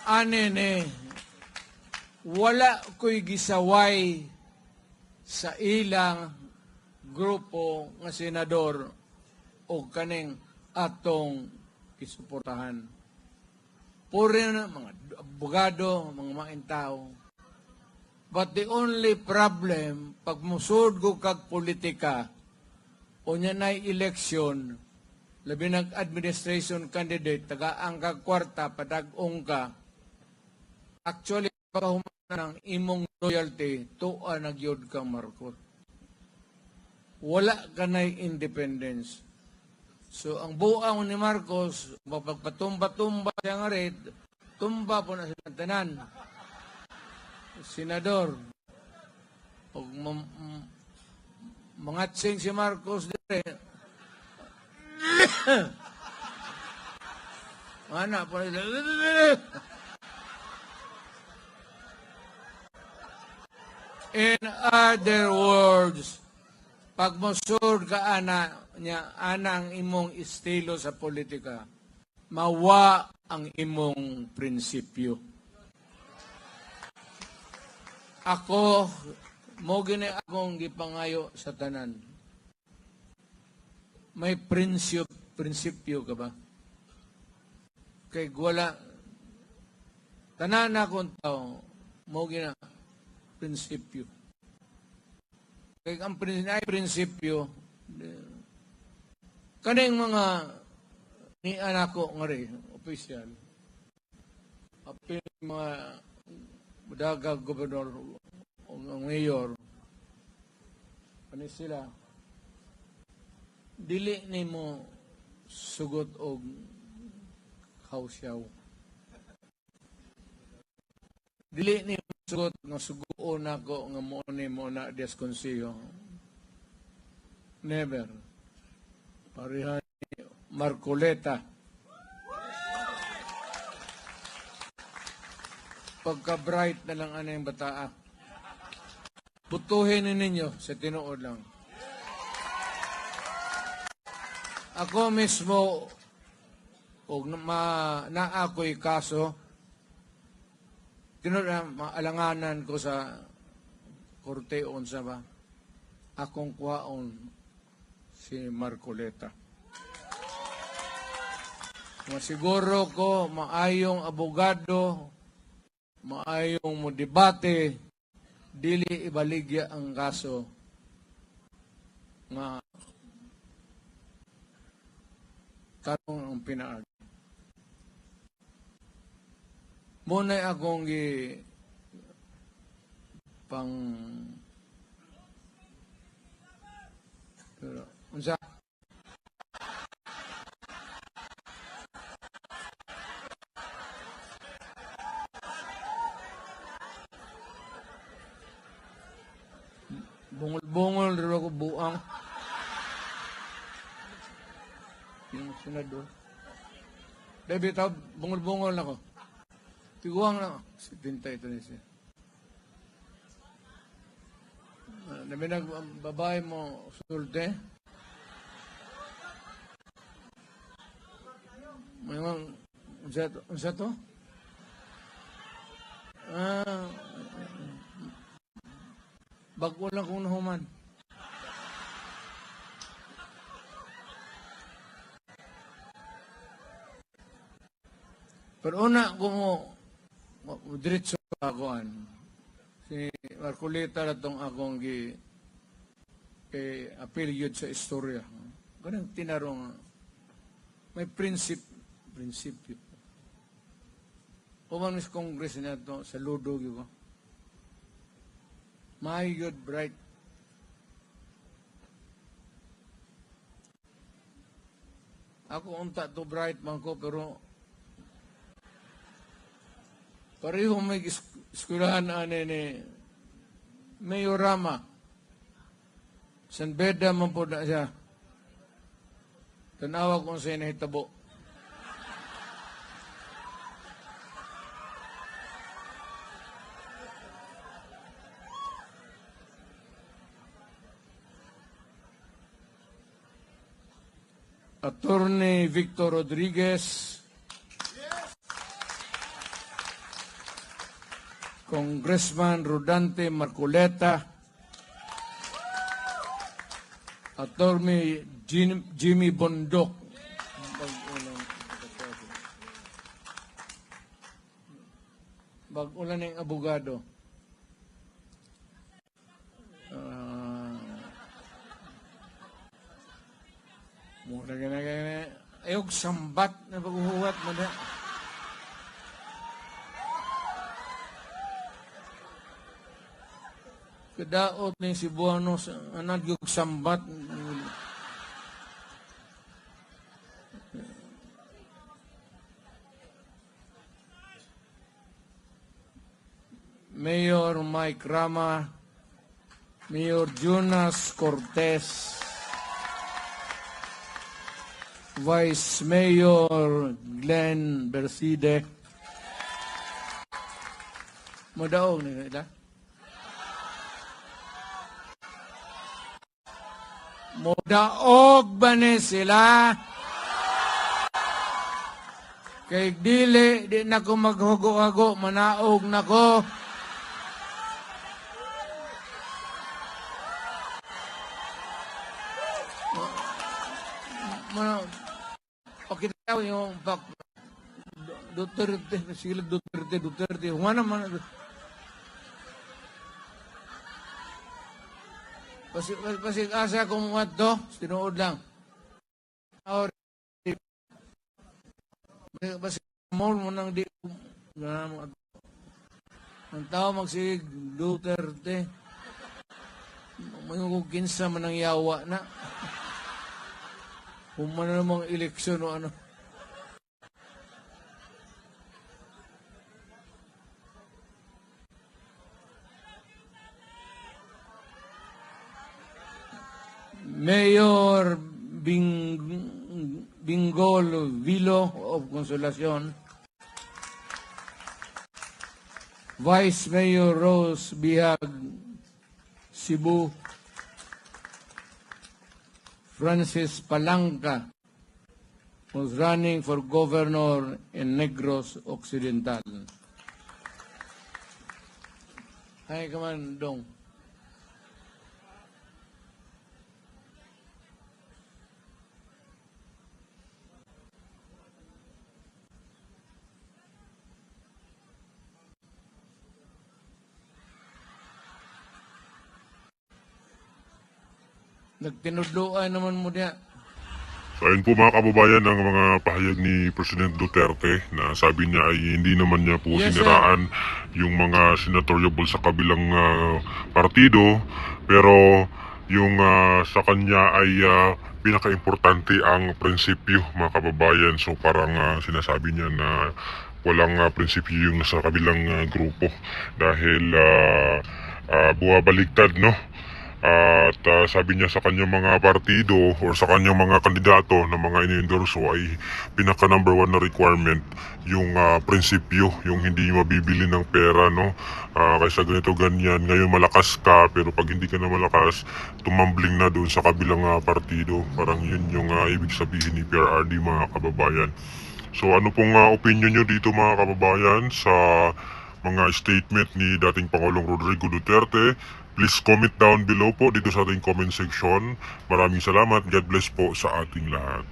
Anene, wala ko'y gisaway sa ilang grupo nga senador o kaning atong isuportahan. Puri na mga abogado, mga maintao. But the only problem, pag musod ko kag politika, o niya na'y eleksyon, labi nag-administration candidate, taga-ang kag kwarta, padag-ong ka, actually, pagkahuman ng imong loyalty, tuwa nagyod kang Marcos. Wala ka na'y independence. So, ang buang ni Marcos, mapagpatumba-tumba siya nga rin, tumba po na sa tanan. Senador, pag mangatsing si Marcos dire, anak po nila, in other words, pag musod ka anang imong estilo sa politika, mawa ang imong prinsipyo. Ako, mo gini akong gipangayo sa tanan. May prinsipyo ka ba? Kay wala, tanan akong tao, mo gina prinsipyo. Kaya ang prinsipyo, kaning mga ni anak ko nga rin, opisyal, apil mga daga gobernador o mayor, ano sila, dili ni mo sugot o hausyaw. Dili ni mo sugot nga sugoon ako nga mo ni mo na deskonsiyo. Never. Parihan Marcoleta. Pagka-bright na lang ano yung bataa. Butuhin ninyo sa tinuod lang. Ako mismo, og na ako'y kaso, maalanganan ko sa korte unsa ba, akong kuhaon si Marcoleta. Masiguro ko, maayong abogado, maayong mo debate, dili ibaligya ang kaso nga tarong ang pinaag. Muna'y akong unsa? Bungol-bungol rin ako buang. Yung senador. Dabi tao, bungol-bungol na ko. Tiguang na. Si Pinta ito niya siya. Nabi nagbabae mo sulte. Mayroon, unsa to? Bago lang kung nahuman. Pero una kung diretso akoan, si Marcoleta na itong akong appeal yun sa istorya. Ganang tinarong, may prinsipyo. Puman mis Congress na ito, sa Ludo, yun ko. My God, bright. Ako unta to bright man ko, pero pareho may eskulahan ni Mayorama. San Beda man po na siya. Tanawa kung sa'yo nahitabo. Attorney Victor Rodriguez. Congressman Rodante Marcoleta, Attorney Jimmy Bondok, bag-ulan ng abogado. Muna gana ayog sambat na paghuhuwat mo na. Kadaot ni Cebuano sa yung sambat. Mayor Mike Rama, Mayor Jonas Cortez, Vice Mayor Glenn Berside. Modaog nila. Modaog ba ni sila? Kay dili, di na ko maghugo-hago, manaog na ko. Okay daw yung Duterte, sila Duterte. Huwag naman. Pasig asa kung what to, sinuod lang. Pasig mall mo nang di. Ang tao magsig Duterte. Mayroong kinsa man ang yawa na. Kung man namang eleksyon o ano. Mayor Bingol Vilo of Consolacion, Vice Mayor Rose Bihag Cebu, Francis Palanca was running for governor in Negros Occidental. Hi, come on, Dong. Nagtinudloan naman mo niya. So ayun po mga kababayan ang mga pahayag ni President Duterte na sabi niya ay hindi naman niya po Yes, siniraan yung mga senatoriable sa kabilang partido, pero yung sa kanya ay pinaka-importante ang prinsipyo mga kababayan. So parang sinasabi niya na walang prinsipyo yung sa kabilang grupo dahil buwabaligtad, no? At sabi niya sa kanyang mga partido or sa kanyang mga kandidato na mga ini-endorso ay pinaka number one na requirement yung prinsipyo, yung hindi mabibili ng pera, no? Kaysa ganito ganyan, ngayon malakas ka pero pag hindi ka na malakas, tumambling na doon sa kabilang partido. Parang yun yung ibig sabihin ni PRRD mga kababayan. So ano pong opinion nyo dito mga kababayan sa mga statement ni dating Pangulong Rodrigo Duterte? Please comment down below po dito sa ating comment section. Maraming salamat. God bless po sa ating lahat.